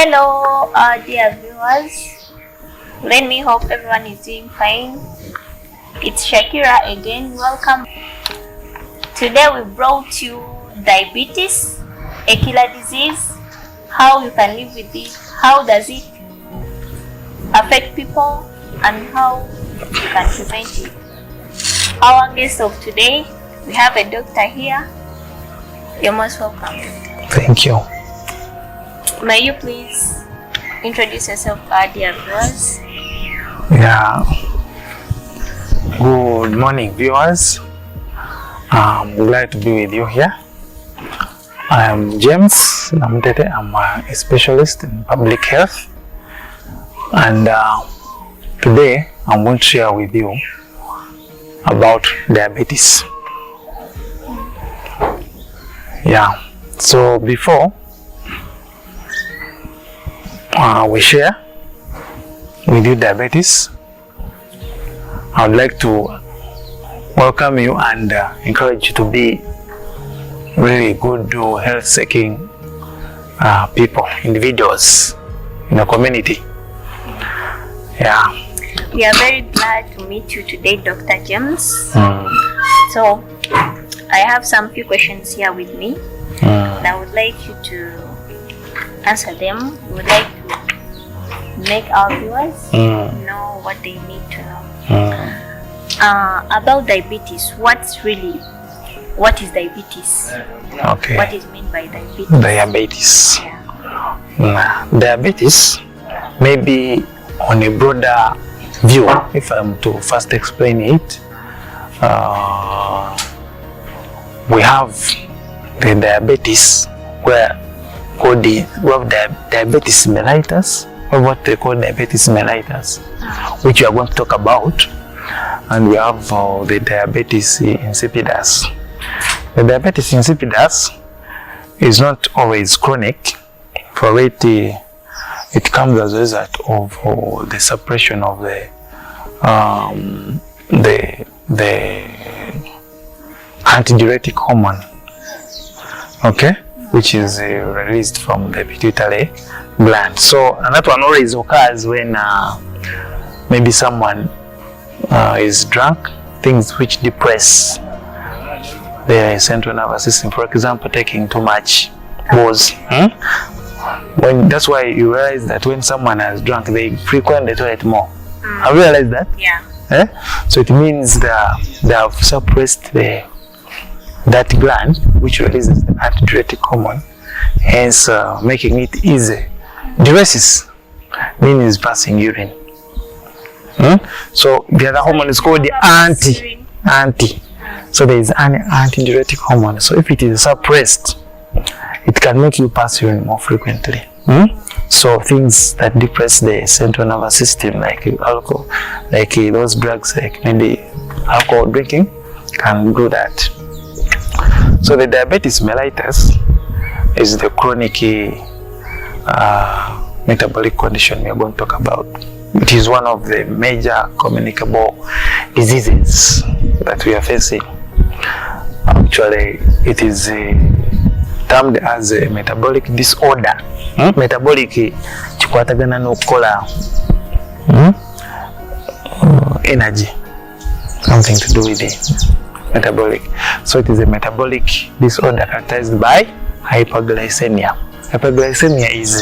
Hello, dear viewers. Let me hope everyone is doing fine. It's Shakira again. Welcome. Today we brought you diabetes, a killer disease, how you can live with it, how does it affect people, and how you can prevent it. Our guest of today, we have a doctor here. You're most welcome. Thank you. May you please introduce yourself, dear viewers? Yeah. Good morning, viewers. I'm glad to be with you here. I am James Namutete. I'm a specialist in public health, and today I'm going to share with you about diabetes. Yeah. So before we share with you diabetes, I would like to welcome you and encourage you to be really good health-seeking people, individuals in the community. Yeah. We are very glad to meet you today, Dr. James. So I have some few questions here with me. And I would like you to answer them. We would like to make our viewers know what they need to know. About diabetes, what is diabetes? Okay. What is meant by diabetes? Diabetes. Yeah. Diabetes, maybe on a broader view, if I'm to first explain it, we have the diabetes where we have diabetes mellitus, or what they call diabetes mellitus, which we are going to talk about, and we have the diabetes insipidus. The diabetes insipidus is not always chronic. For it, it comes as a result of the suppression of the antidiuretic hormone, okay, which is released from the pituitary gland. So, and that one always occurs when maybe someone is drunk, things which depress the central nervous system. For example, taking too much booze. That's why you realize that when someone is drunk, they frequent the toilet more. Have you realized that? Yeah. So it means they have suppressed that gland which releases the antidiuretic hormone, hence making it easy. Diuresis means passing urine. So the other hormone is called the anti. So there is an antidiuretic hormone. So if it is suppressed, it can make you pass urine more frequently. So things that depress the central nervous system, like alcohol, like those drugs, like maybe alcohol drinking, can do that. So the diabetes mellitus is the chronic metabolic condition we are going to talk about. It is one of the major communicable diseases that we are facing. Actually, it is termed as a metabolic disorder. Metabolic chikwatagana n'okukola energy, something to do with the metabolic. So it is a metabolic disorder characterized by hyperglycemia. Hyperglycemia is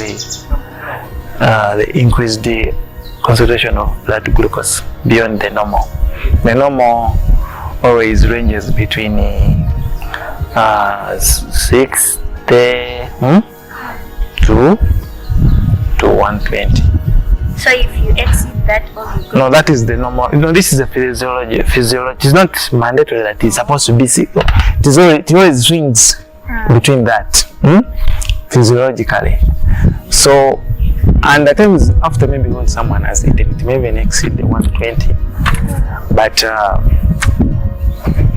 the increased concentration of blood glucose beyond the normal. The normal always ranges between 60 to 120. So if you exceed that, no, that is the normal. No, this is a physiology. It is not mandatory that it's supposed to be sick. It always swings between that physiologically. So, and at times after maybe when someone has eaten, it may even exceed the 120. But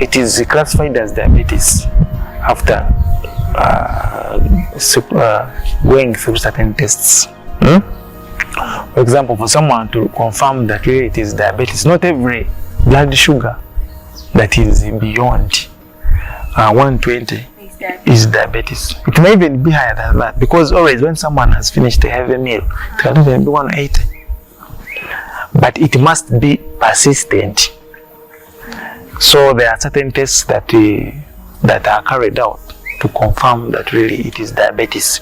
it is classified as diabetes after going through certain tests. For example, for someone to confirm that really it is diabetes, not every blood sugar that is beyond 120 is diabetes. It may even be higher than that, because always when someone has finished a heavy meal, it can even be 180. But it must be persistent. So there are certain tests that are carried out to confirm that really it is diabetes.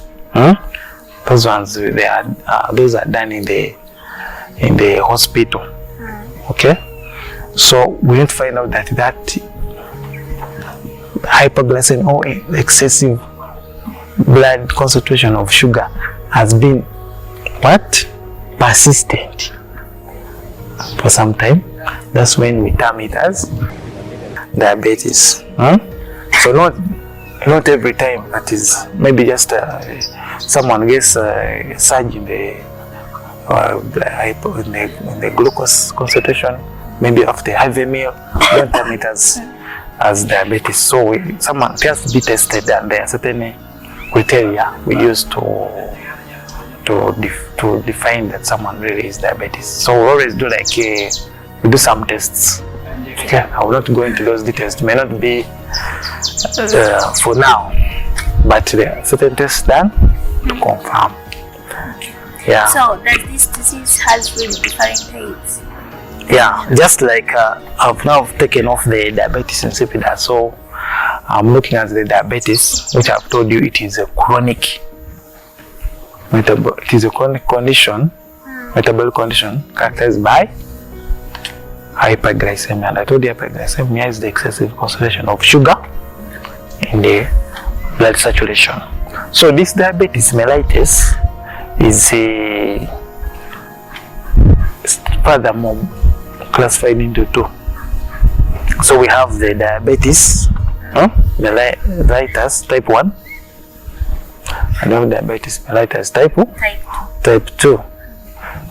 Those ones, those are done in the hospital. Okay, so we need to find out that hyperglycemia or excessive blood concentration of sugar has been persistent for some time. That's when we term it as diabetes. So not every time. That is maybe just someone gets a surge in the glucose concentration, maybe after a heavy meal. Don't term it as diabetes. So someone has to be tested, and there are certain criteria we use to define that someone really is diabetes. So we always do we do some tests. Okay, I will not go into those details. It may not be for now, but there are certain tests done to confirm. Yeah. So does this disease has really different types? Yeah, just like I've now taken off the diabetes insipidus, so I'm looking at the diabetes, which I've told you it is a chronic condition, metabolic condition characterized by hyperglycemia. And I told you hyperglycemia is the excessive concentration of sugar in the blood saturation. So this diabetes mellitus is furthermore classified into two. So we have the diabetes mellitus type 1, and we have diabetes mellitus type 2.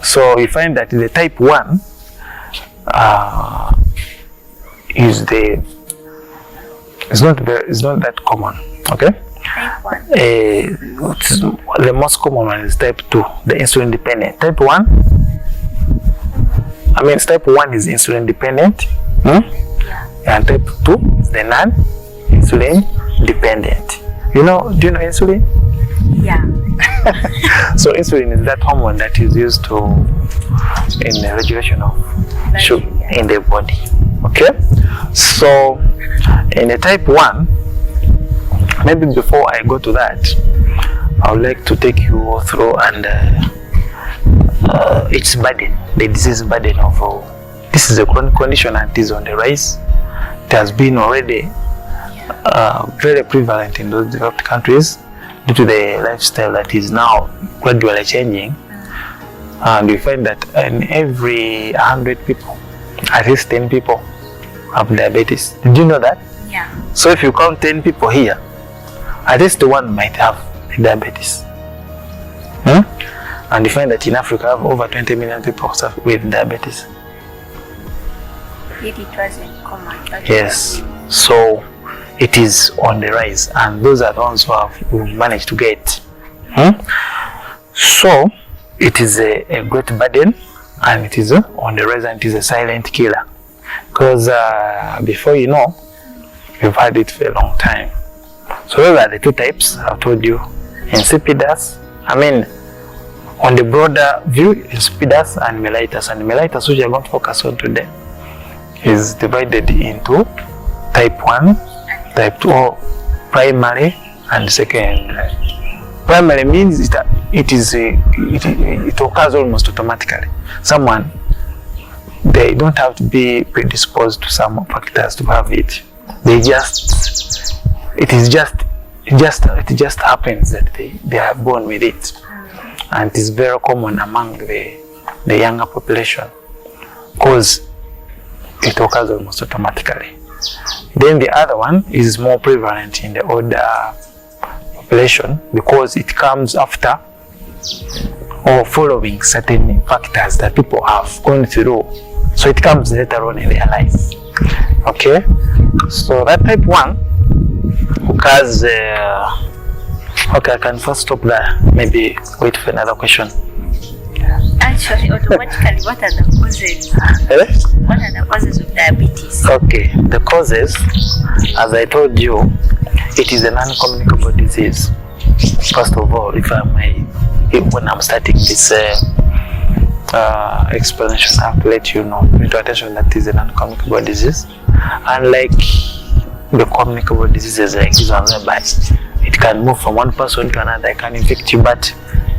So we find that the type 1 is not that common. Okay. Type 1. The most common one is type 2, the insulin dependent. Type 1, type 1 is insulin dependent, and type 2 is the non-insulin dependent. Do you know insulin? Yeah. So insulin is that hormone that is used in the regulation of sugar in the body. Okay. So in the type 1, maybe before I go to that, I would like to take you through and its burden, the disease burden of this is a chronic condition and it is on the rise. It has been already very prevalent in those developed countries due to the lifestyle that is now gradually changing. And we find that in every 100 people, at least 10 people have diabetes. Did you know that? Yeah. So if you count 10 people here, at least one might have diabetes. And you find that in Africa, we have over 20 million people with diabetes. Yet it wasn't common. Yes. So it is on the rise, and those are the ones who managed to get. So it is a great burden, and it is on the rise, and it is a silent killer. Because before you know, we've had it for a long time. So those are the two types I've told you. Insipidus, on the broader view, insipidus and mellitus. And mellitus, which I'm going to focus on today, is divided into type 1, type 2, or primary and secondary. Primary means it occurs almost automatically. They don't have to be predisposed to some factors to have it. It just happens that they are born with it, and it is very common among the younger population because it occurs almost automatically. Then the other one is more prevalent in the older population because it comes after or following certain factors that people have gone through. So it comes later on in their life. Okay, so that type 1 occurs. Okay, I can first stop there. Maybe wait for another question. Actually, automatically, what are the causes? What are the causes of diabetes? Okay, the causes, as I told you, it is a non-communicable disease. First of all, if I may, when I'm starting this explanation, I have to let you know, into attention that it is a non-communicable disease. Unlike the communicable diseases like this one, whereby it can move from one person to another, it can infect you, but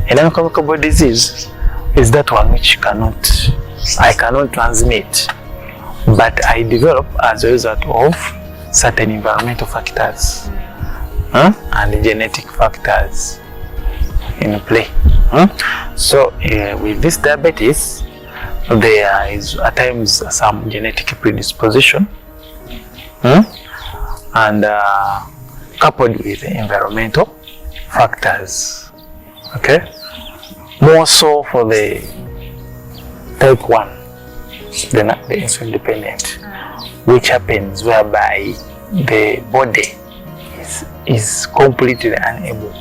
a non-communicable disease is that one which I cannot transmit, but I develop as a result of certain environmental factors and genetic factors in play. So with this diabetes, there is at times some genetic predisposition and coupled with environmental factors. Okay, more so for the type 1, the insulin dependent, which happens whereby the body is completely unable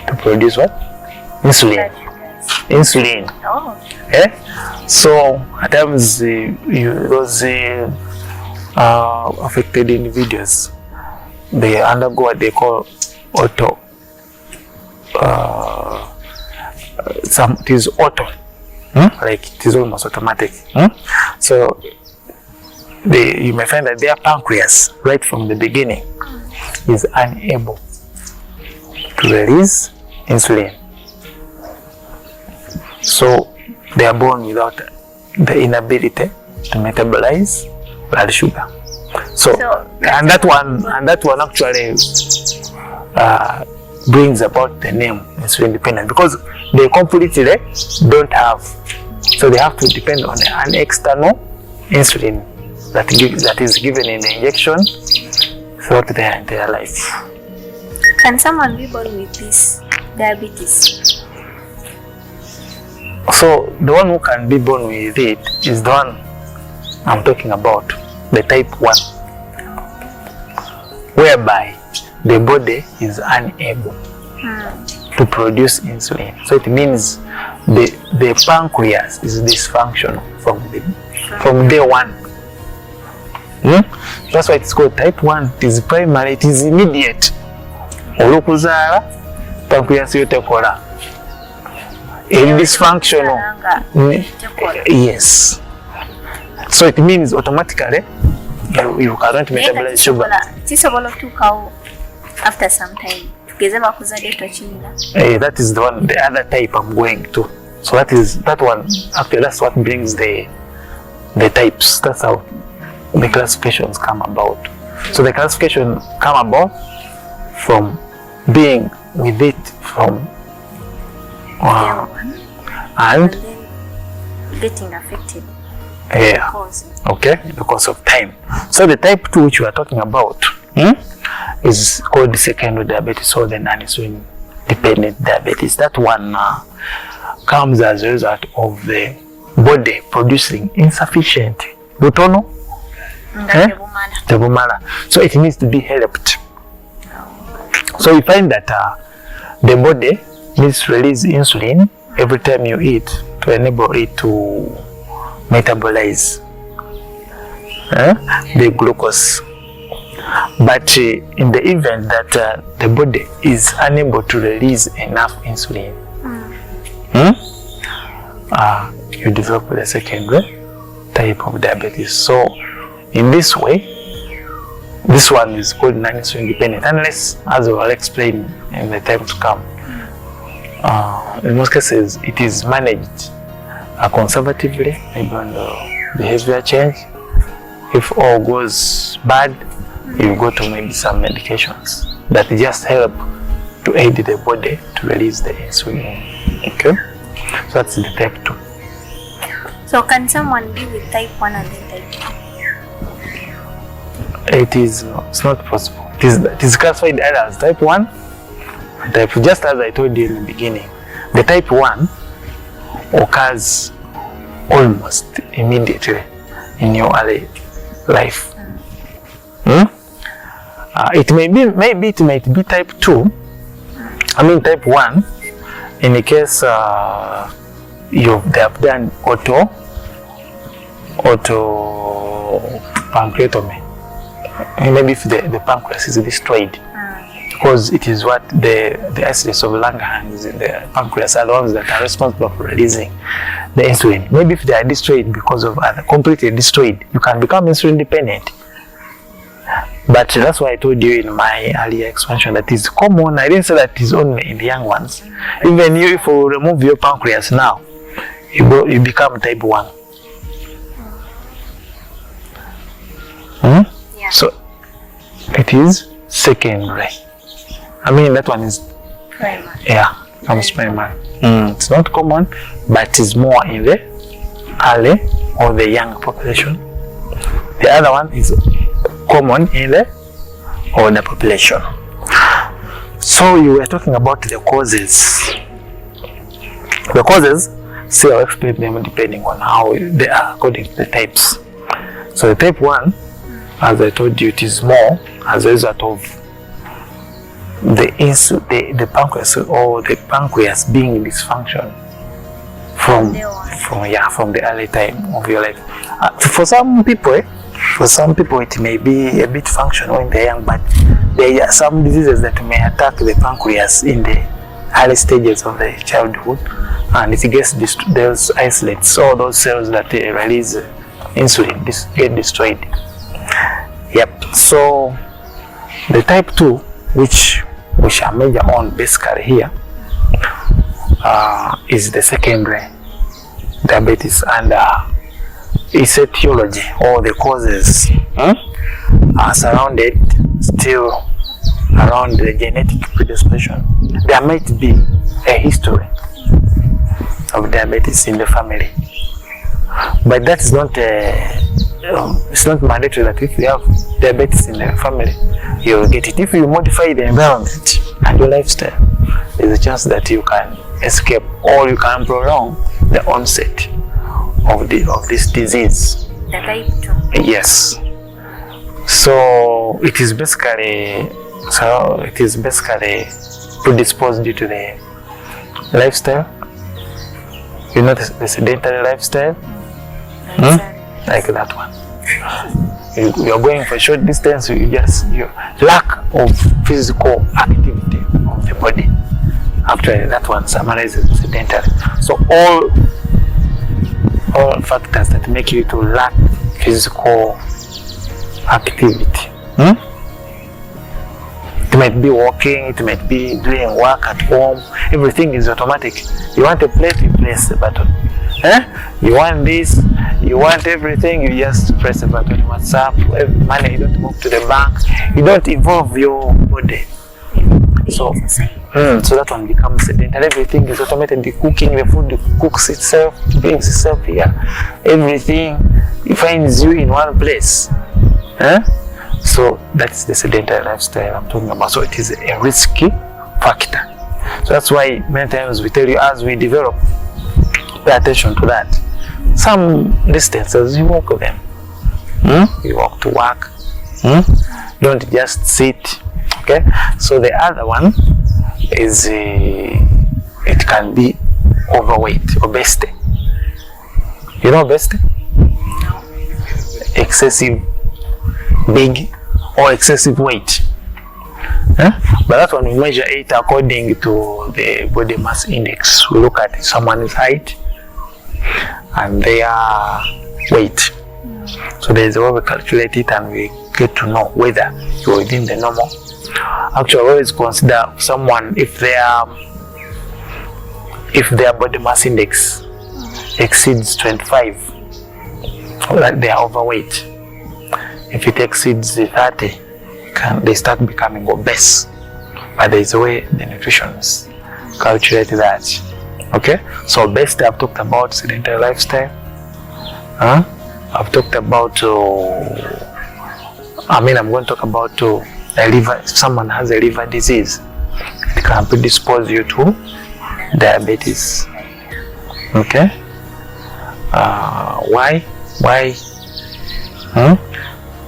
to produce what? Insulin. Oh. Okay? So at times those affected individuals, they undergo what they call auto. It is auto, like it is almost automatic. So you may find that their pancreas, right from the beginning, is unable to release insulin. So they are born without the inability to metabolize blood sugar. So and that one actually brings about the name insulin dependent, because they completely don't have, so they have to depend on an external insulin that is given in the injection throughout their entire life. Can someone be born with this diabetes? So the one who can be born with it is the one I'm talking about, the type 1, whereby the body is unable to produce insulin. So it means the pancreas is dysfunctional from day 1. That's why it's called type 1. It is primary, it is immediate. Olukuzaala pancreas yotekola. Dysfunctional. Yes. So it means automatically you cannot metabolize sugar. After some time. That is the other type I'm going to. So that one. Actually, that's what brings the types. That's how the classifications come about. So the classification come about from being with it from and getting affected. Okay, because of time. So the type 2 which we are talking about is called secondary diabetes, or the non-insulin dependent diabetes. That one comes as a result of the body producing insufficient butono. So it needs to be helped. So we find that the body needs to release insulin every time you eat to enable it to metabolize the glucose. But in the event that the body is unable to release enough insulin, you develop the secondary type of diabetes. So in this way, this one is called non-insulin dependent, unless, as I will explain in the time to come, in most cases it is managed conservatively, maybe on the behavior change. If all goes bad, you go to maybe some medications that just help to aid the body to release the insulin. Okay, so that's the type 2. So can someone be with type 1 and then type 2? It's not possible. It is classified either as type 1 and type 2, just as I told you in the beginning. The type 1 occurs almost immediately in your early life. It might be type 2. I mean type 1 in the case they have done auto pancreatomy. And maybe if the pancreas is destroyed, because it is what the isolates of Langerhans in the pancreas are the ones that are responsible for releasing the insulin. Maybe if they are destroyed because of completely destroyed, you can become insulin dependent. But that's why I told you in my earlier expansion that is common. I didn't say that is only in the young ones. Even you, if you remove your pancreas now, you become type 1. Yeah. So it is secondary. I mean, that one is primary. Yeah, comes primary. It's not common, but it's more in the early or the young population. The other one is common in the older population. So you were talking about the causes. The causes, see, I'll explain them depending on how they are according to the types. So the type 1, as I told you, it is more as a result of the pancreas or the pancreas being dysfunction from the early time of your life. For some people, it may be a bit functional when they're young, but there are some diseases that may attack the pancreas in the early stages of the childhood, and it gets those isolates, all those cells that release insulin get destroyed. Yep. So the type 2, which we shall major on basically here, is the secondary diabetes, and its etiology or the causes are surrounded still around the genetic predisposition. There might be a history of diabetes in the family, but that is not it's not mandatory that if you have diabetes in the family, you will get it. If you modify the environment and your lifestyle, there's a chance that you can escape or you can prolong the onset of this disease. The type 2. Yes. So it is basically predisposed due to the lifestyle. You know, the sedentary lifestyle. Like that one. You are going for a short distance, your lack of physical activity of the body. Actually, that one summarizes sedentary. So all factors that make you to lack physical activity. It might be walking, it might be doing work at home. Everything is automatic. You want a plate, you press the button. You want this, you want everything, you just press the button. WhatsApp, money, you don't move to the bank, you don't involve your body. So that one becomes sedentary. Everything is automated. The cooking, the food cooks itself, brings itself here. Everything finds you in one place. So that's the sedentary lifestyle I'm talking about. So it is a risky factor. So that's why many times we tell you, as we develop, pay attention to that. Some distances you walk them. You walk to work. Don't just sit. Okay. So the other one is it can be overweight, obesity. You know obesity? Excessive big or excessive weight. But that one we measure it according to the body mass index. We look at someone's height and their weight. So there is a way we calculate it and we get to know whether you're within the normal. Actually, we always consider someone if their body mass index exceeds 25, that they are overweight. If it exceeds 30, they start becoming obese. But there is a way the nutritionists calculate that. Okay? So obesity, I've talked about sedentary lifestyle. I've talked about, I'm going to talk about a liver. If someone has a liver disease, it can predispose you to diabetes. Okay? Why?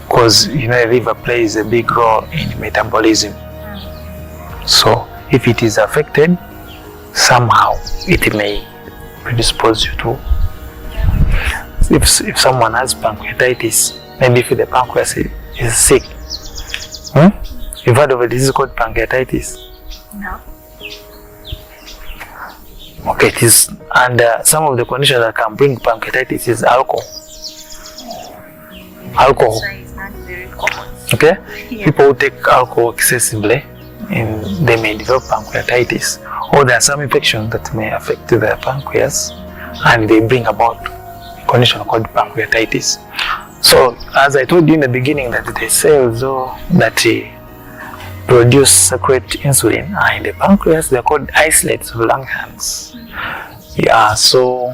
Because the liver plays a big role in metabolism. So if it is affected, somehow it may predispose you to. If someone has pancreatitis, maybe if the pancreas is sick. You've heard of a disease called pancreatitis? No. Okay, it is, and some of the conditions that can bring pancreatitis is alcohol. Alcohol. So it's not very common. Okay? Yeah. People who take alcohol excessively, and they may develop pancreatitis. Or there are some infections that may affect the pancreas and they bring about a condition called pancreatitis. So, as I told you in the beginning, that the cells that produce secrete insulin are in the pancreas, they're called isolates of Langerhans. Yeah, so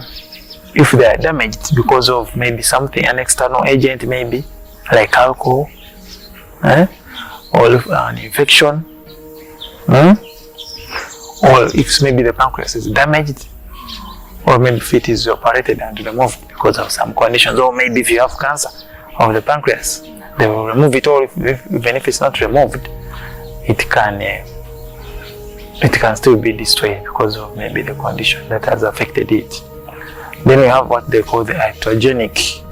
if they are damaged because of maybe something, an external agent maybe, like alcohol, or if an infection, or if maybe the pancreas is damaged, or maybe if it is operated and removed because of some conditions, or maybe if you have cancer of the pancreas, they will remove it, or even if it's not removed, it can still be destroyed because of maybe the condition that has affected it. Then we have what they call the iatrogenic.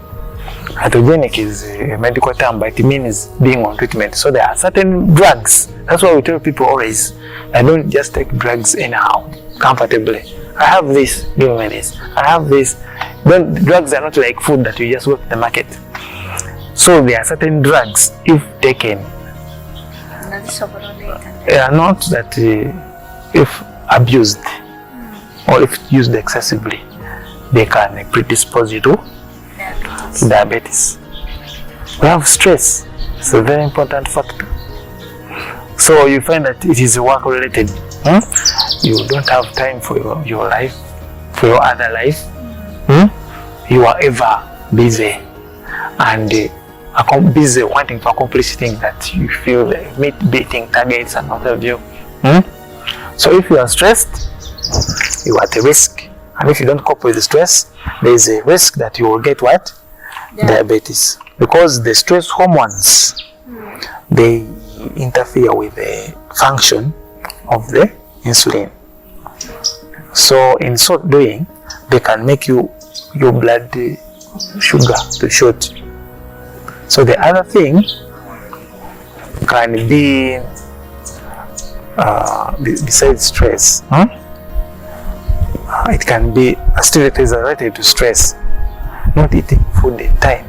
Iatrogenic is a medical term, but it means being on treatment. So there are certain drugs. That's why we tell people always, I don't just take drugs anyhow, comfortably. I have this, give me this. I have this. Drugs are not like food that you just go to the market. So there are certain drugs, if taken, not that if abused or if used excessively, they can predispose you to diabetes. We have stress. It's a very important factor. So you find that it is work related. You don't have time for your life, for your other life. You are ever busy and busy wanting to accomplish things that you feel meet beating targets and what have you. So if you are stressed, you are at a risk. And if you don't cope with the stress, there is a risk that you will get what? Diabetes. Because the stress hormones, they interfere with the function of the insulin. So in so doing, they can make your blood sugar to shoot. So the other thing can be, besides stress, it can be still related to stress, not eating food in time,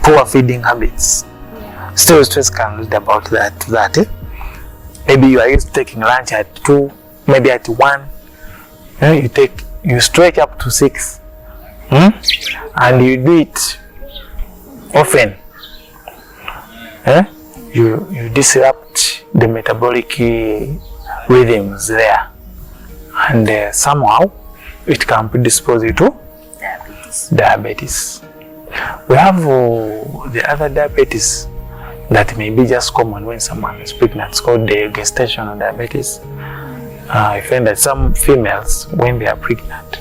poor feeding habits. Still stress can lead about that. Maybe you are used to taking lunch at 2, maybe at 1, you stretch up to 6, and you do it often. You disrupt the metabolic rhythms there, and somehow it can predispose you to diabetes. We have the other diabetes that may be just common when someone is pregnant. It's called the gestational diabetes. I find that some females, when they are pregnant,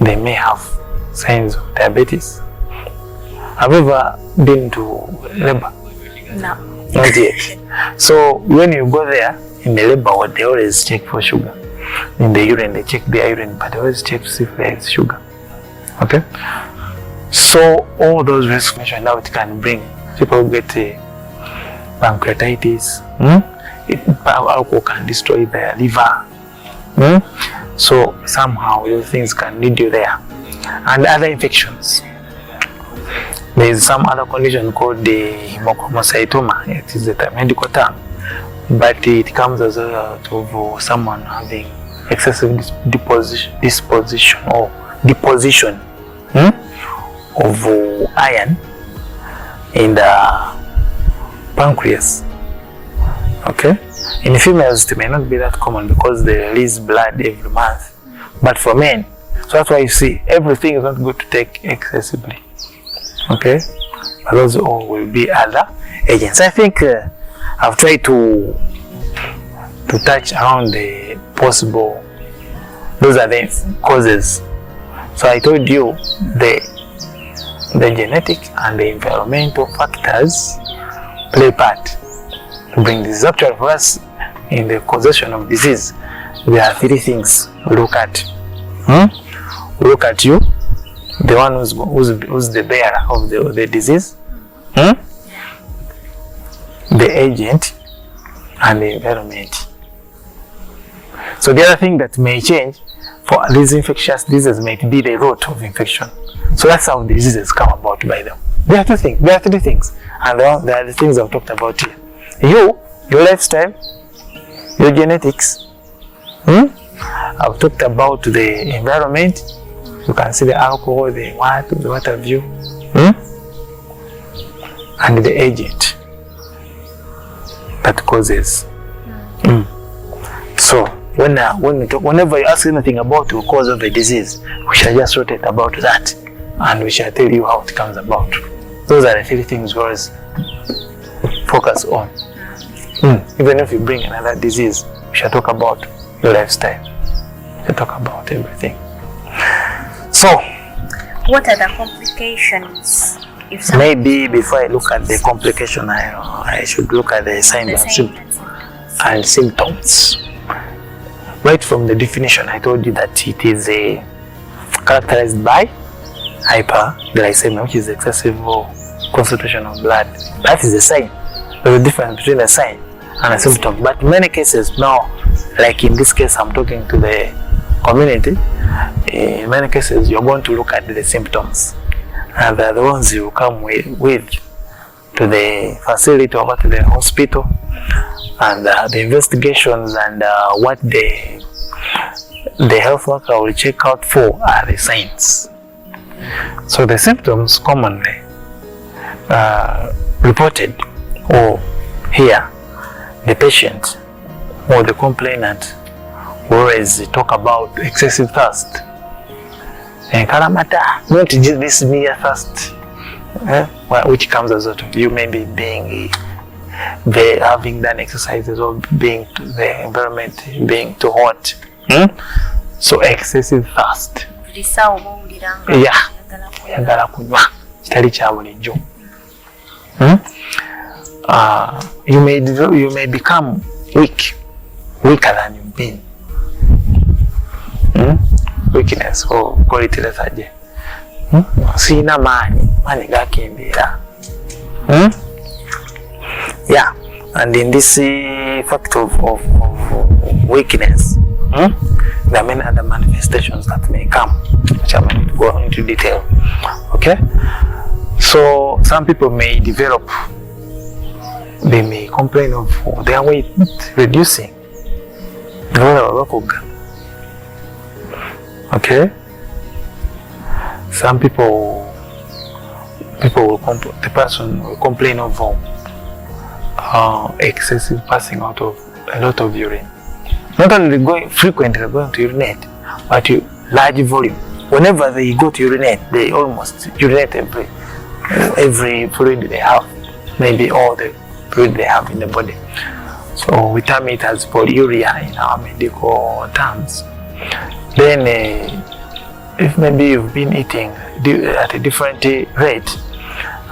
they may have signs of diabetes. Have you ever been to labor? No. Not yet. So when you go there in the labor ward, they always check for sugar. In the urine, they check their urine, but they always check to see if there is sugar. Okay? So all those risks mentioned now, it can bring people get pancreatitis. Alcohol can destroy their liver. So somehow those things can lead you there. And other infections. There is some other condition called the hemochromatocytoma. It is a medical term, but it comes as a result of someone having excessive deposition of iron in the pancreas. Okay, in females it may not be that common because they release blood every month, but for men, so that's why you see everything is not good to take excessively. Okay, but those all will be other agents. I think I've tried to touch around the possible, those are the causes. So I told you the genetic and the environmental factors play part to bring this. Actually for us in the causation of disease, there are 3 things we look at. We look at you, the one who's the bearer of the disease, the agent, and the environment. So the other thing that may change for these infectious diseases might be the route of infection. So that's how the diseases come about by them. There are three things, and there are the things I've talked about here. Your lifestyle, your genetics. I've talked about the environment. You can see the alcohol, the what have you, and the agent that causes. So whenever you ask anything about the cause of the disease, we shall just rotate about that, and we shall tell you how it comes about. Those are the three things we always focus on. Even if you bring another disease, we shall talk about your lifestyle. We shall talk about everything. So, what are the complications? Maybe before I look at the complication, I should look at the signs and symptoms. Right from the definition, I told you that it is characterized by hyperglycemia, which is excessive concentration of blood. That is a sign. There's a difference between a sign and a symptom. But in many cases now, like in this case, I'm talking to the community. In many cases, you're going to look at the symptoms, and they're the ones you come with to the facility or to the hospital, and the investigations and what the health worker will check out for are the signs. So the symptoms commonly reported or here, the patient or the complainant always talk about excessive thirst. And kalamata, not just this mere thirst, which comes as out of you maybe being having done exercises or being the environment being too hot. So excessive thirst. Yeah. You may become weaker than you've been. Weakness or quality lethargy. Sina mani gakimbira. Yeah, and in this fact of weakness, there are many other manifestations that may come, which I'm going to go into detail. Okay, so some people may develop, they may complain of their weight reducing. Okay, some people the person will complain of excessive passing out of a lot of urine. Not only frequently going to urinate, but large volume. Whenever they go to urinate, they almost urinate every fluid they have, maybe all the fluid they have in the body. So we term it as polyuria in our medical terms. Then if maybe you've been eating at a different rate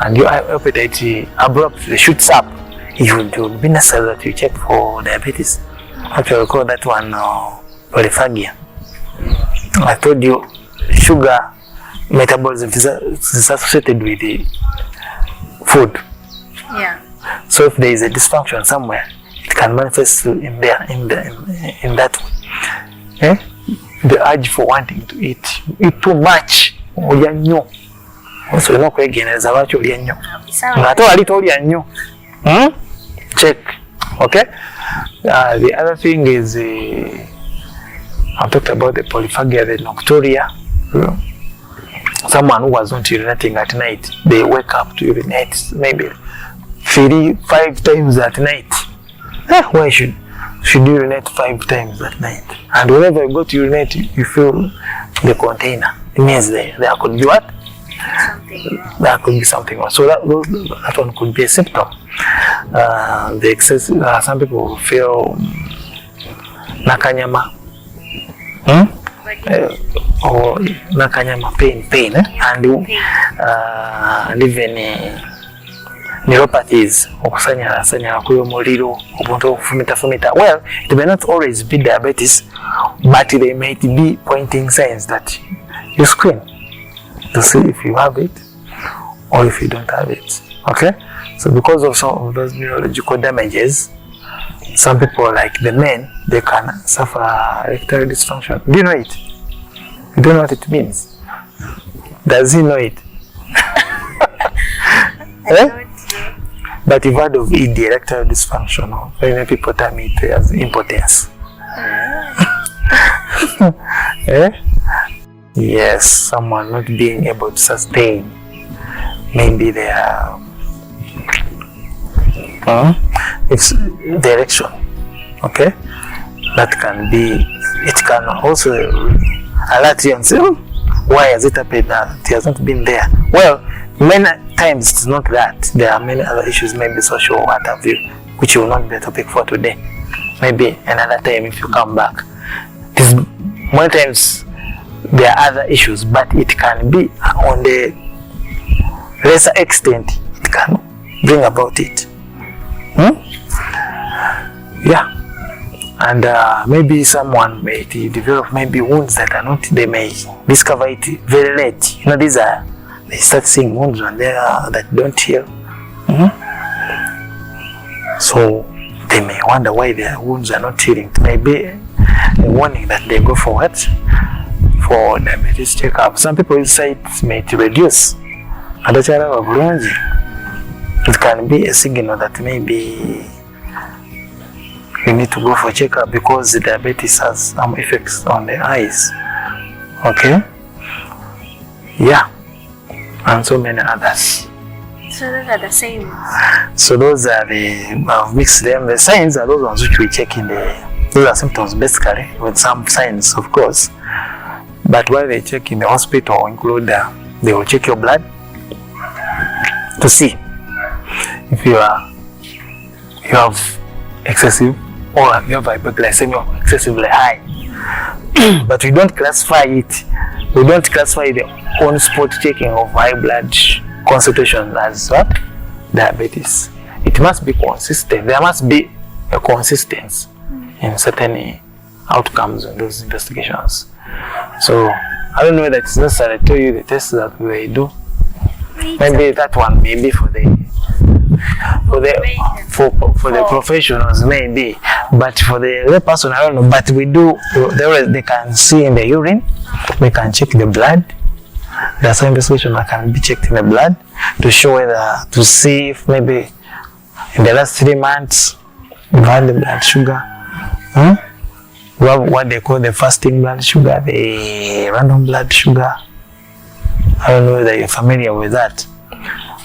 and your appetite abruptly shoots up, it would be necessary that you check for diabetes. Actually, we call that one polyphagia. I told you sugar metabolism is associated with the food. Yeah. So if there is a dysfunction somewhere, it can manifest in that way. The urge for wanting to eat too much. Also, no kwegeneza lwaki olya nnyo. Ng'ate wali tolya nnyo. Check. Okay. The other thing is I've talked about the polyphagia, the nocturia. Someone who was not urinating at night, they wake up to urinate maybe 3-5 times at night. Why should urinate 5 times at night? And whenever you go to urinate, you feel the container. It means there could be what? There could be something else. So that one could be a symptom. The excess. Some people feel nakanyama, or nakanyama pain, and even neuropathies, okusanyala kw'omuliro, obuntu okufumita. Well, it may not always be diabetes, but they might be pointing signs that you screen. to see if you have it or if you don't have it. Okay? So because of some of those neurological damages, some people, like the men, they can suffer erectile dysfunction. Do you know it? You don't know what it means? Does he know it? Eh? But you've heard of ED, erectile dysfunction. Many people term it as impotence. Eh? Yes, someone not being able to sustain maybe their it's the erection. Okay, that can be. It can also alert you and say, oh, why has it happened that it has not been there? Well, many times it's not that. There are many other issues, maybe social, what have you, which will not be a topic for today. Maybe another time if you come back. Many times there are other issues, but it can be on the lesser extent. It can bring about it. Yeah, and maybe someone may develop maybe wounds that are not. They may discover it very late. You know, they start seeing wounds when they are that don't heal. So they may wonder why their wounds are not healing. It may be a warning that they go for what? For diabetes checkup. Some people say it may reduce. It can be a signal that maybe you need to go for checkup because the diabetes has some effects on the eyes. Okay? Yeah. And so many others. So those are the same. So those are the, I've mixed them. The signs are those ones which we check in those are symptoms basically, with some signs of course. But while they check in the hospital include, they will check your blood to see if you have excessive or you have hypoglycemia excessively high. But we don't classify it. We don't classify the on-spot checking of high blood concentration as what? Diabetes. It must be consistent. There must be a consistency in certain outcomes in those investigations. So I don't know whether it's necessary to tell you the tests that they do. Maybe that one may be for the professionals maybe, but for the lay person I don't know. But we do. They can see in the urine. They can check the blood. There's some investigation that can be checked in the blood to show whether, to see if maybe in the last 3 months you've had the blood sugar. We have what they call the fasting blood sugar, the random blood sugar. I don't know whether you're familiar with that.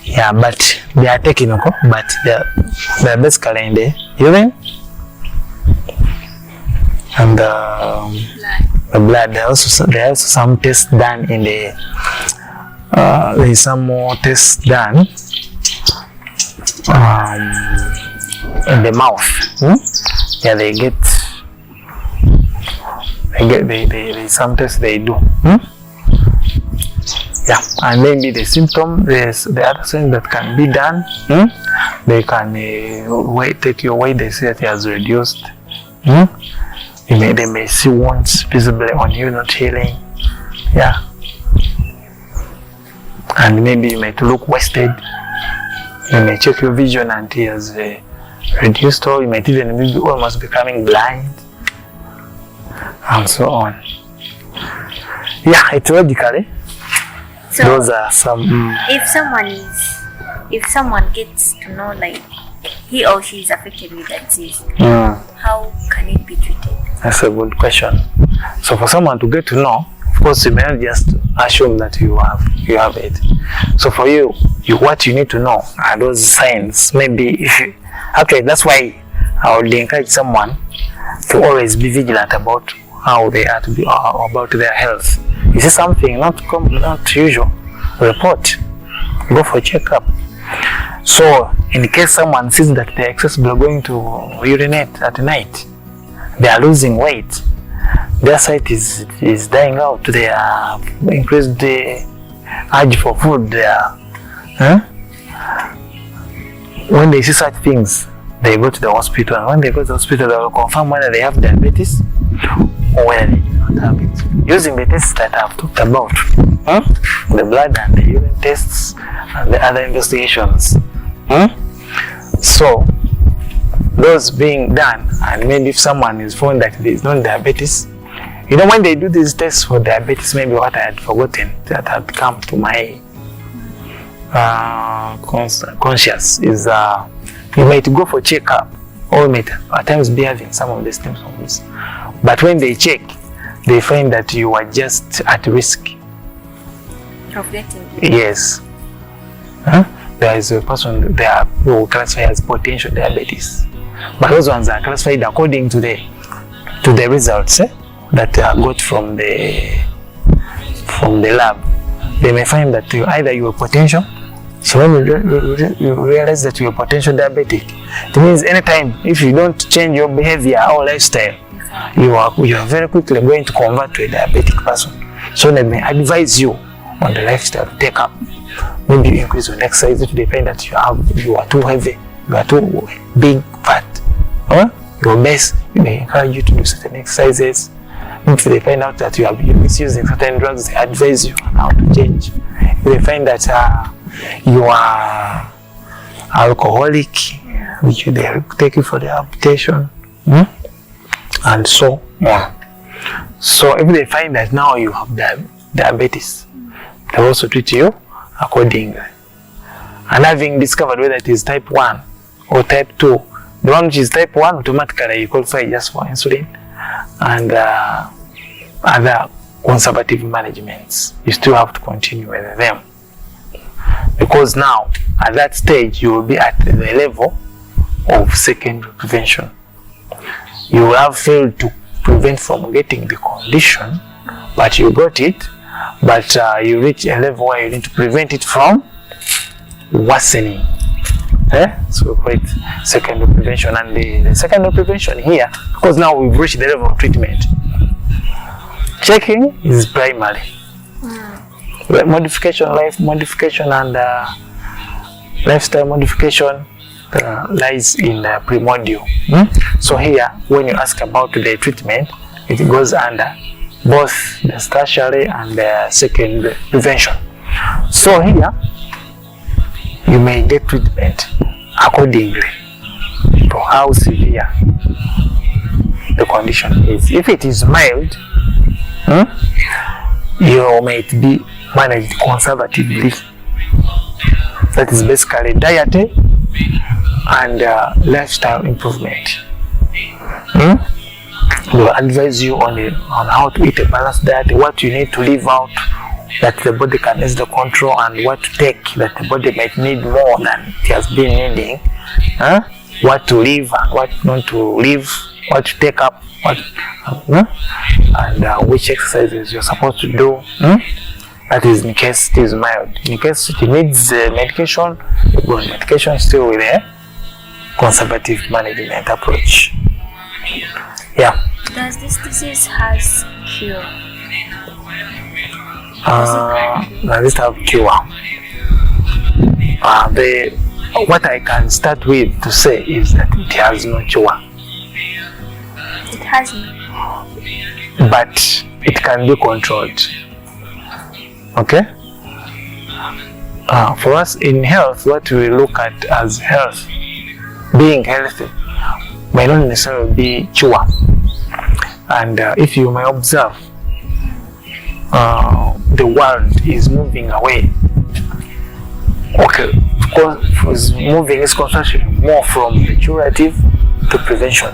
Yeah, but they are technical, but they're basically in the urine and the blood. There are also some tests done in the. There is some more tests done in the mouth. Yeah, there's some tests they do. Yeah, and maybe the symptom, there's the other thing that can be done. They can take your weight, they say it has reduced. They may see wounds visibly on you not healing. Yeah. And maybe you might look wasted. You may check your vision and it has reduced, or you might even be almost becoming blind. And so on. Yeah, etiologically, so those are some. If someone gets to know like he or she is affected with that disease, how can it be treated? That's a good question. So for someone to get to know, of course, you may not just assume that you have it. So for you, what you need to know are those signs. Maybe okay, that's why I would encourage someone to always be vigilant about how they are to be about their health. You see something not usual, report, go for a checkup. So in case someone sees that they're excessively going to urinate at night, they are losing weight, their sight is dying out, they have increased the urge for food, when they see such things, they go to the hospital, and when they go to the hospital, they will confirm whether they have diabetes or whether they do not not have it. Using the tests that I've talked about, the blood and the urine tests and the other investigations. So those being done, and maybe if someone is found that there is no diabetes, you know, when they do these tests for diabetes, maybe what I had forgotten that had come to my conscious is you might go for checkup, or you might at times be having some of these symptoms, but when they check, they find that you are just at risk of getting it. Yes. There is a person there who classified as potential diabetes, but those ones are classified according to the results that are got from the lab. They may find that either you are potential. So when you realize that you are potential diabetic, it means anytime if you don't change your behavior or lifestyle, you are very quickly going to convert to a diabetic person. So they may advise you on the lifestyle to take up. Maybe you increase your exercise if they find that you are too heavy, you are too big, fat, your base. They encourage you to do certain exercises. If they find out that you are misusing certain drugs, they advise you on how to change. If they find that you are alcoholic, which they take you for the amputation, and so on. So if they find that now you have diabetes, they also treat you accordingly. And having discovered whether it is type 1 or type 2, the one which is type 1, automatically you qualify just for insulin and other conservative managements. You still have to continue with them, because now at that stage you will be at the level of secondary prevention. You will have failed to prevent from getting the condition, but you got it, but you reach a level where you need to prevent it from worsening. So we call it secondary prevention. And the secondary prevention here, because now we've reached the level of treatment, checking is primary. Modification, life modification, and lifestyle modification lies in primordial. So here, when you ask about the treatment, it goes under both the tertiary and the secondary prevention. So here, you may get treatment accordingly to how severe the condition is. If it is mild, you might be managed conservatively. That is basically diet and lifestyle improvement. We'll advise you on how to eat a balanced diet, what you need to leave out that the body can easily control, and what to take that the body might need more than it has been needing. What to leave and what not to leave, what to take up, and which exercises you're supposed to do. That is in case it is mild. In case it needs medication, you go on medication still with a conservative management approach. Yeah. Does this disease has cure? Does it have cure? What I can start with to say is that it has no cure. It has no. But it can be controlled. Okay? For us in health, what we look at as health, being healthy, may not necessarily be cure. And if you may observe, the world is moving away. Okay, because moving is concentrating more from the curative to prevention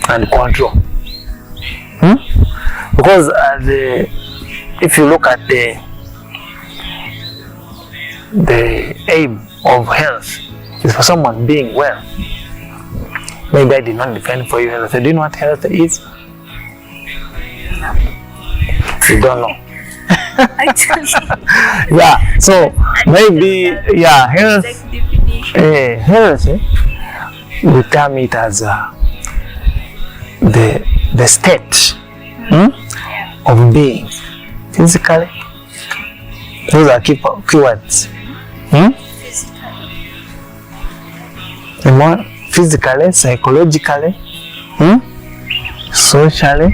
and control. Because if you look at the aim of health is for someone being well. Maybe I did not define for you health. Do you know what health is? You don't know. Yeah, so maybe health. Health, we term it as the state of being physically. Those are keywords. Physically, psychologically, socially,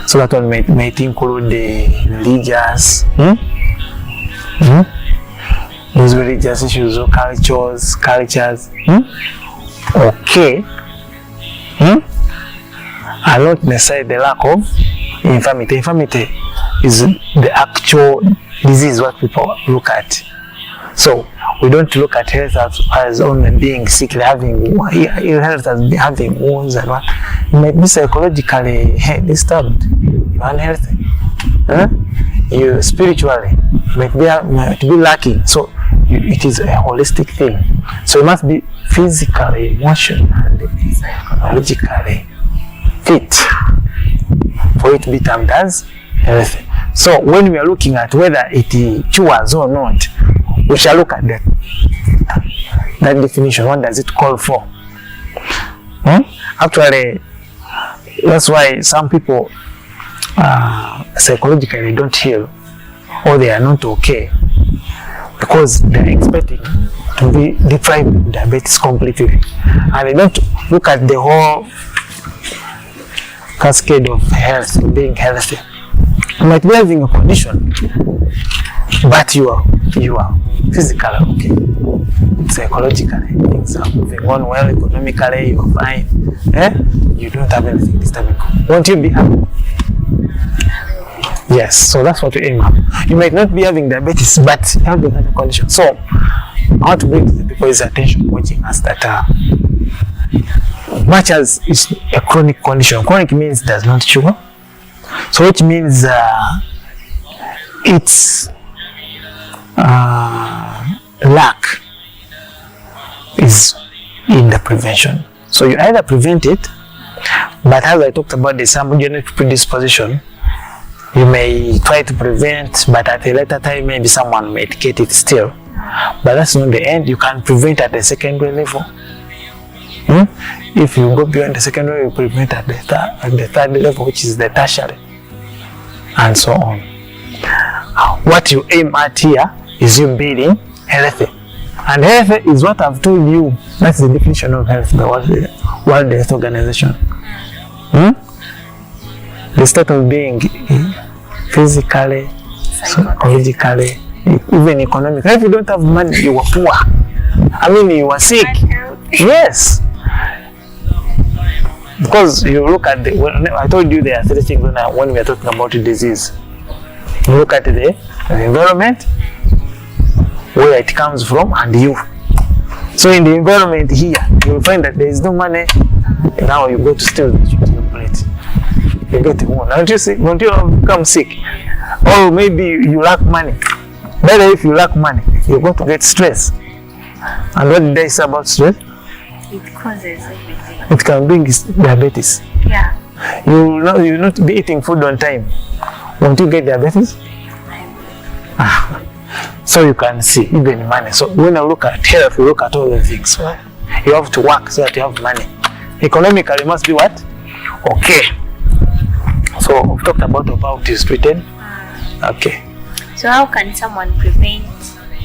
So that one might include the religious, those religious issues or cultures. Okay. And not necessarily the lack of infirmity. Infirmity is the actual disease what people look at. So we don't look at health as only being sick, having health as having wounds and what. You might be psychologically disturbed, you're unhealthy. You spiritually might be lacking. So it is a holistic thing. So you must be physically, emotionally, psychologically fit for it to be termed as healthy. So when we are looking at whether it cures or not, we shall look at that definition. What does it call for? Actually, that's why some people psychologically don't heal or they are not okay, because they are expecting to be deprived of diabetes completely, and they don't look at the whole cascade of health, being healthy. You might be having a condition, but you are physically okay, psychologically things are moving on well, economically you're fine, you don't have anything disturbing. Won't you be happy? Yes, so that's what we aim at. You might not be having diabetes, but you have the other condition. So I want to bring to the people's attention watching us that much as it's a chronic condition, chronic means it does not cure. So which means its lack is in the prevention. So you either prevent it, but as I talked about the some genetic predisposition, you may try to prevent, but at a later time maybe someone might get it still. But that's not the end. You can prevent at the secondary level. If you go beyond the secondary, you prevent at the third level, which is the tertiary, and so on. What you aim at here is you being healthy. And health is what I've told you. That's the definition of health, the World Health Organization. The state of being physically, psychologically, even economically. If you don't have money, you are poor. I mean, you are sick. Yes. Because you look at I told you there are three things when we are talking about disease. You look at the environment, where it comes from, and you. So in the environment here, you will find that there is no money. Now you go to steal the plate. You get a wound. Don't you see? Don't you become sick? Or maybe you lack money. Better if you lack money, you're going to get stress. And what did I say about stress? It causes everything. It can bring diabetes. Yeah. You will not be eating food on time. Won't you get diabetes? So you can see even money. So when I look at health, you look at all the things. You have to work so that you have money. Economically, must be what? Okay. So we've talked about how it is treated. Okay. So how can someone prevent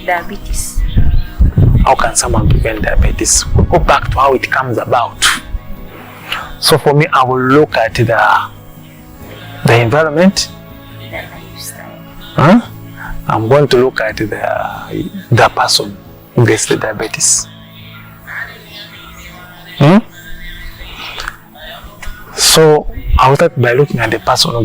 diabetes? How can someone prevent diabetes? We'll go back to how it comes about. So for me, I will look at the environment. The lifestyle. I'm going to look at the person who gets the diabetes. So I'll start by looking at the person who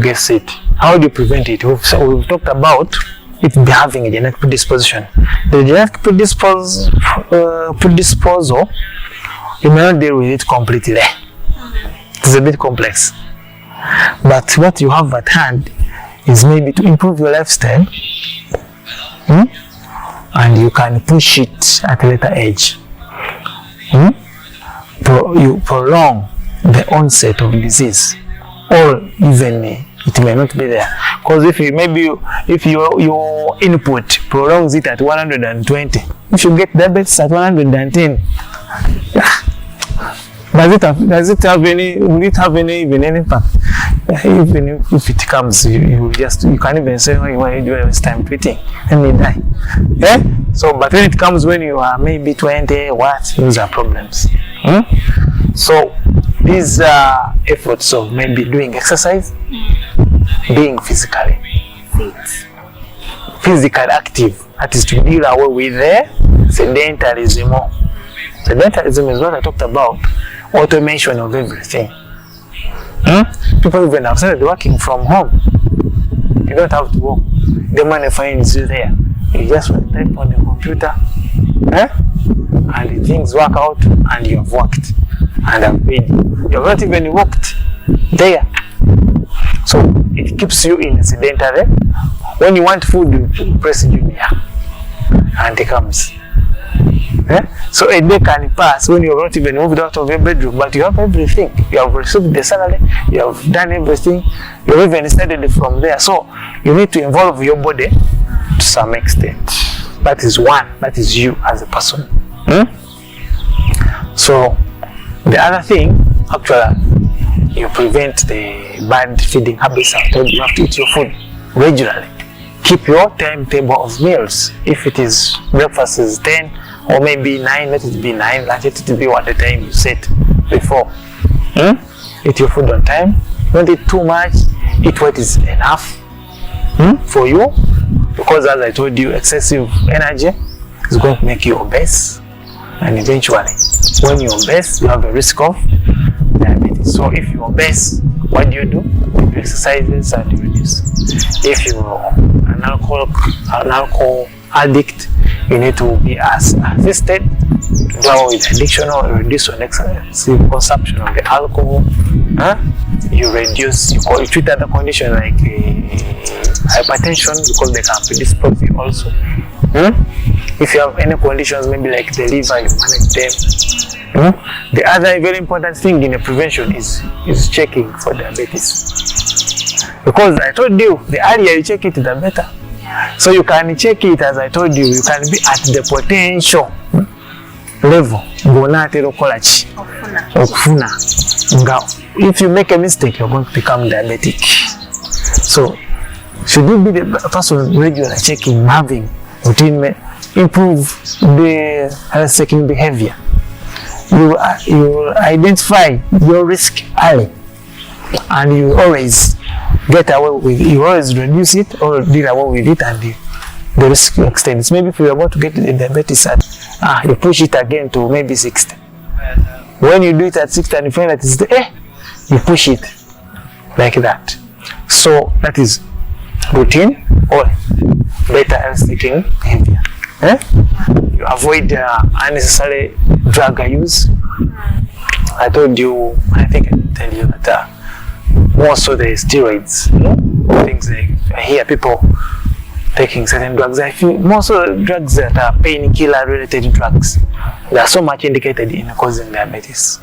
gets it. How do you prevent it? We've talked about it having a genetic predisposition. The genetic predisposal, you may not deal with it completely. It's a bit complex. But what you have at hand is maybe to improve your lifestyle, and you can push it at a later age. You prolong the onset of disease, or even it may not be there. Because if your input prolongs it at 120, if you get diabetes at 110, does it have any? Will it have any impact? Even if it comes, you can't even say, why do I waste time treating? And they die. So, but when it comes when you are maybe 20, those are problems. So these efforts of maybe doing exercise, being physically Fit. physical active, that is to deal away with the sedentarism. Sedentarism is what I talked about, automation of everything. People even have started working from home. You don't have to work. The money finds you there. You just type on the computer, and things work out, and you have worked and have paid you. You have not even worked there. So it keeps you in a sedentary. When you want food, you press junior and it comes. So a day can pass when you have not even moved out of your bedroom, but you have everything. You have received the salary, you have done everything, you have even started from there. So you need to involve your body to some extent. That is one, that is you as a person. So the other thing, actually, you prevent the bad feeding habits. I told you have to eat your food regularly. Keep your timetable of meals. If it is breakfast is 10 or maybe 9, let it be 9. Let it be what the time you set before. Eat your food on time. Don't eat too much. Eat what is enough for you. Because as I told you, excessive energy is going to make you obese. And eventually, when you're obese, you have a risk of diabetes. So if you're obese, what do? You exercises and you reduce. If you're an alcohol addict, you need to be assisted to deal with addiction or reduce your excessive consumption of the alcohol. You reduce, you treat other conditions like hypertension, because they can predispose you also. If you have any conditions, maybe like the liver, you manage them. The other very important thing in the prevention is checking for diabetes. Because I told you, the earlier you check it, the better. So you can check it, as I told you, you can be at the potential level. If you make a mistake, you're going to become diabetic. So should you be the person regularly checking, having routine, improve the health-seeking behavior. You identify your risk early, and you always get away with it. You always reduce it or deal away with it, and the risk extends. Maybe if you are about to get the diabetes at, you push it again to maybe 60. When you do it at 60 and you find that it's you push it like that. So that is routine or better health-seeking behavior. You avoid unnecessary drug use. I told you, I think I did tell you that more so the steroids, things like I hear people taking certain drugs. I feel most of the drugs that are painkiller related drugs, they are so much indicated in causing diabetes.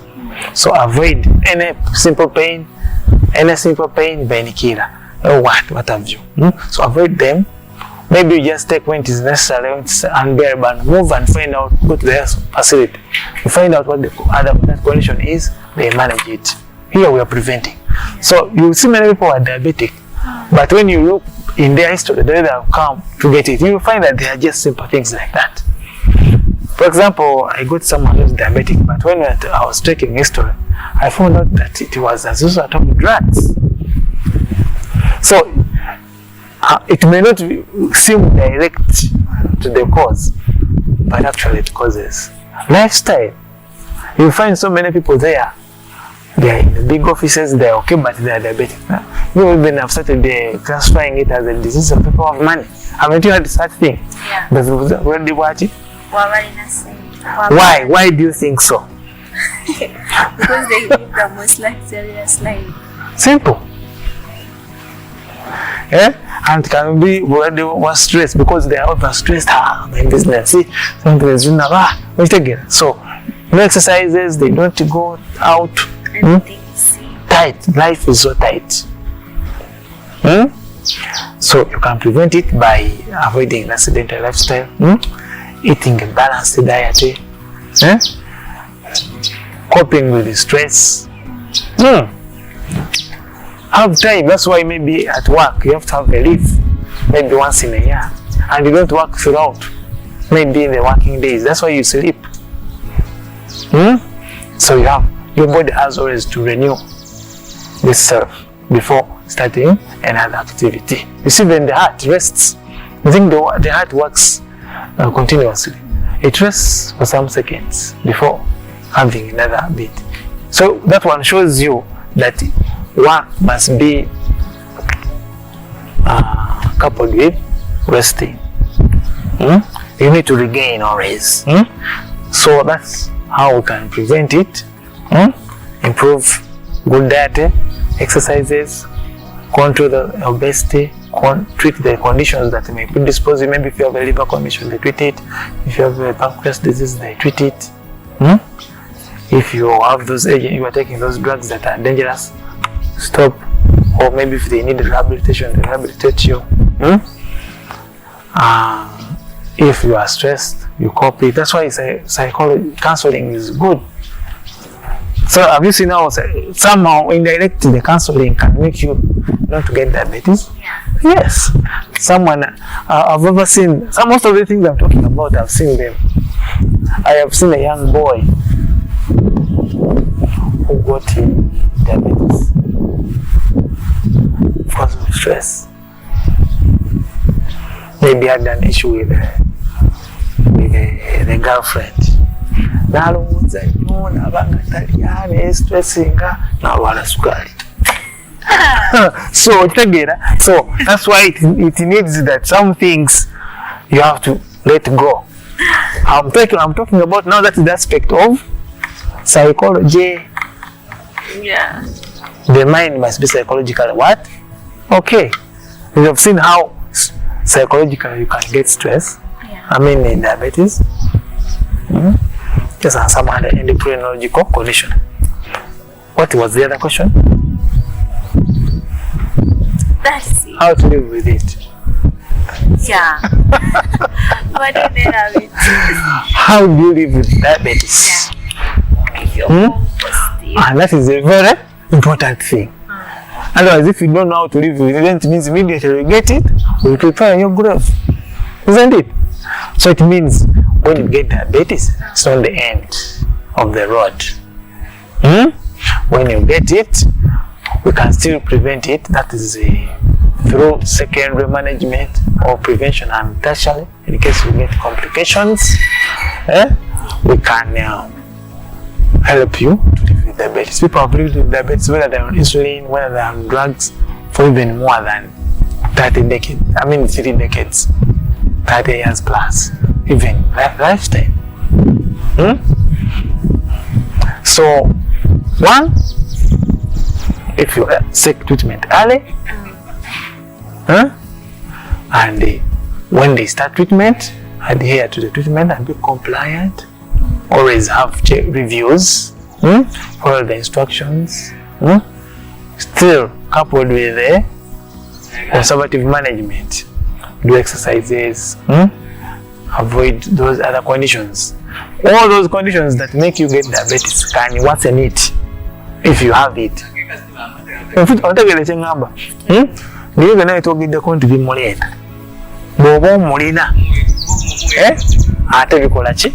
So avoid any simple pain, painkiller, or what have you. So avoid them. Maybe you just take when it is necessary, when it's unbearable, and move and find out, go to the health facility. You find out what the other condition is, they manage it. Here we are preventing. So you see many people are diabetic, but when you look in their history, the way they have come to get it, you will find that they are just simple things like that. For example, I got someone who's diabetic, but when I was checking history, I found out that it was as a result of drugs. So it may not seem direct to the cause, but actually it causes lifestyle. You find so many people there. They are in the big offices, they are okay, but they are diabetic. You even have started classifying it as a disease of people of money. Haven't you heard such thing? Yeah. When they watch it? Why? Why do you think so? Because they live the most luxurious life. Simple. And can be where they were stressed because they are over-stressed. My business. See, something is again. So, no exercises, they don't go out. Tight. Life is so tight. So, you can prevent it by avoiding an sedentary lifestyle, eating a balanced diet, coping with the stress. Have time. That's why maybe at work you have to have a leave, maybe once in a year, and you don't work throughout. Maybe in the working days. That's why you sleep. So you have your body has always to renew this self before starting another activity. You see, when the heart rests, you think the heart works continuously. It rests for some seconds before having another beat. So that one shows you that work must be coupled with resting. You need to regain always. So that's how we can prevent it. Improve good diet, exercises, control the obesity, treat the conditions that may predispose you. Maybe if you have a liver condition, they treat it. If you have a pancreas disease, they treat it. If you have those agents, you are taking those drugs that are dangerous, stop. Or maybe if they need rehabilitation, they rehabilitate you. If you are stressed, you cope it. That's why psychology counseling is good. So have you seen how somehow indirectly the counseling can make you not to get diabetes? Yes. Someone I've ever seen, most of the things I'm talking about, I've seen them. I have seen a young boy who got diabetes because of stress. Maybe had an issue with the girlfriend. Nalowooza nnyo nabanga talya nestressinga n'alwala sukaali. So that's why it needs that some things you have to let go. I'm talking about now, that's the aspect of psychology. Yeah. The mind must be psychologically what? Okay. You have seen how psychologically you can get stress. Yeah. I mean in diabetes. Yes, and some other endocrinological condition. What was the other question? That's it. How to live with it. Yeah. What do they have it? How do you live with diabetes? Yeah. If you're positive. And that is a very important thing. Otherwise, if you don't know how to live with it, then it means immediately you get it, you prepare your grave. Isn't it? So it means when you get diabetes, it's not the end of the road. When you get it, we can still prevent it. That is through secondary management or prevention and tertiary. In case you get complications, we can help you to live with diabetes. People have lived with diabetes, whether they're on insulin, whether they're on drugs, for even more than 3 decades, 30 years plus, even lifetime. So, one, if you seek treatment early, and when they start treatment, adhere to the treatment and be compliant. Always have reviews, follow the instructions. Still coupled with the conservative management, do exercises, avoid those other conditions. All those conditions that make you get diabetes can worsen it if you have it. Niyo gana etwogeddeko nti bimuleeta bw'oba omulina ate bikola ki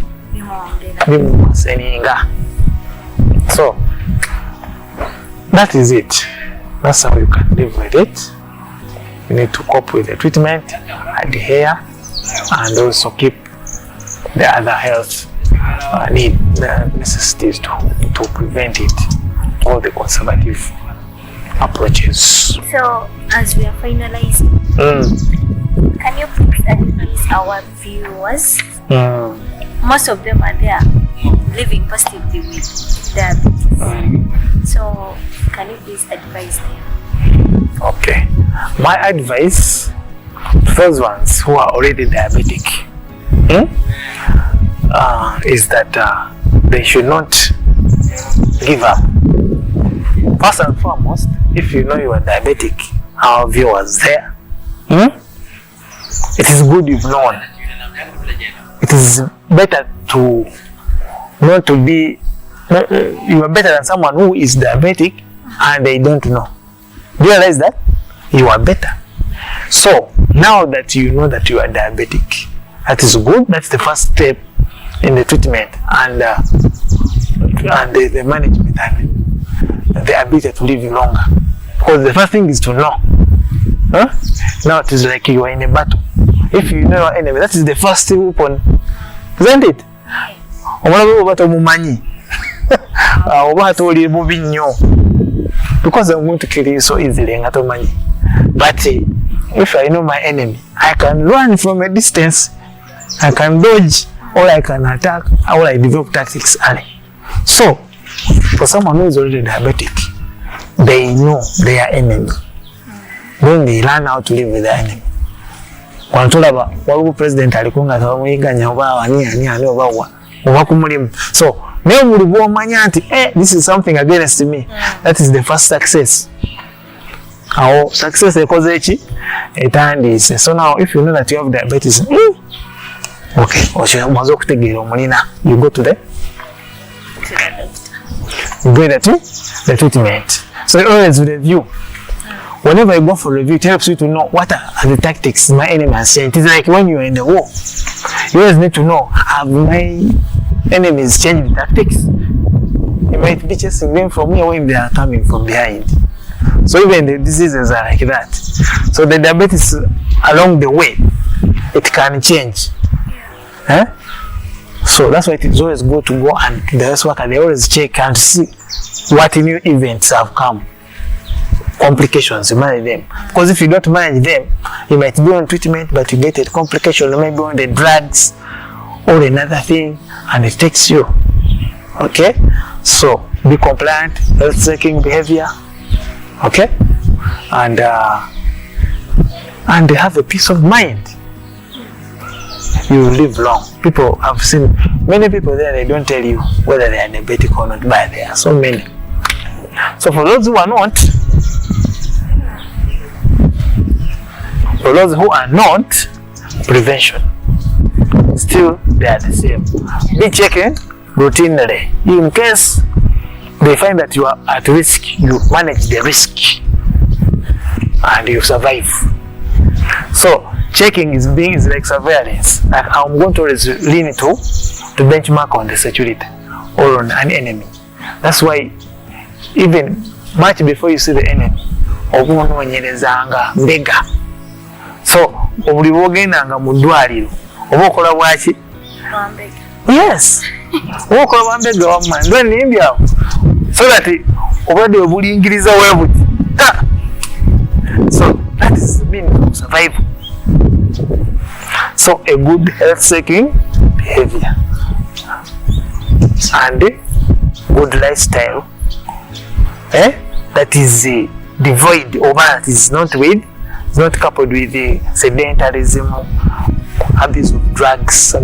bimuseninga. So that is it. That's how you can live with it. You need to cope with the treatment, adhere, and also keep the other health necessities to prevent it. All the conservative approaches. So, as we are finalizing, can you please advise our viewers? Most of them are there living positively with diabetes. So, can you please advise them? Okay. My advice to those ones who are already diabetic is that they should not give up. First and foremost, if you know you are diabetic, our viewers there, it is good you've known. It is better to not to be, you are better than someone who is diabetic and they don't know. Do you realize that? You are better. So, now that you know that you are diabetic, that is good. That's the first step in the treatment. And and the management and the ability to live longer. Because the first thing is to know. Huh? Now it is like you are in a battle. If you know your enemy, that is the first weapon, isn't it? Because I'm going to kill you so easily. But if I know my enemy, I can run from a distance, I can dodge, or I can attack, or I develop tactics early. So, for someone who is already diabetic, they know their enemy. Then they learn how to live with their enemy. President so, this is something against me. That is the first success. Our success is so now if you know that you have diabetes, okay, you go to the treatment. So always review. Whenever you go for review, it helps you to know what are the tactics my enemy has changed. It is like when you are in the war. You always need to know, have my enemies changed the tactics? You might be chasing them from here when they are coming from behind. So even the diseases are like that. So the diabetes along the way, it can change. So that's why it is always good to go and the health worker, they always check and see what new events have come. Complications, you manage them. Because if you don't manage them, you might be on treatment, but you get a complication, you might be on the drugs or another thing, and it takes you. Okay? So, be compliant, health-seeking behavior. Okay? And have a peace of mind. You will live long. People, I've seen many people there, they don't tell you whether they are diabetic or not, but there are so many. So for those who are not, prevention, still they are the same. Be checking routinely. In case they find that you are at risk, you manage the risk and you survive. So checking is like surveillance. Like I'm going to always lean to benchmark on the security or on an enemy. That's why even much before you see the enemy, so obulibogendanga mu ddwaliro oba okola bwaki? Yes. Oba okola bwambega wamma ndo nimbyawo so that obulwadde obulingiriza webuti. So that is mean survival. So a good health-seeking behavior and good lifestyle that is devoid or that is not coupled with the sedentarism, abuse of drugs,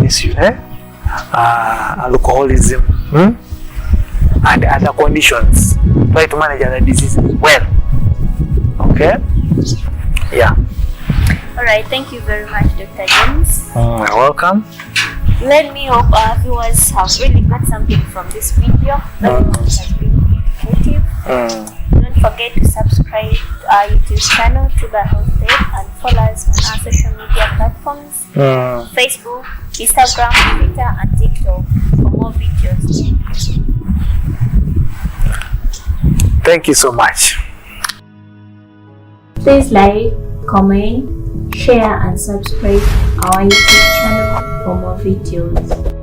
alcoholism, and other conditions. Try to manage other diseases well. Okay? Yeah. Alright, thank you very much, Dr. James. You're welcome. Let me hope our viewers have really got something from this video. That has been educative. Don't forget to subscribe to our YouTube channel, to the Health Tape, and follow us on our social media platforms, Facebook, Instagram, Twitter, and TikTok for more videos. Thank you so much. Please like, comment, share, and subscribe our YouTube channel for more videos.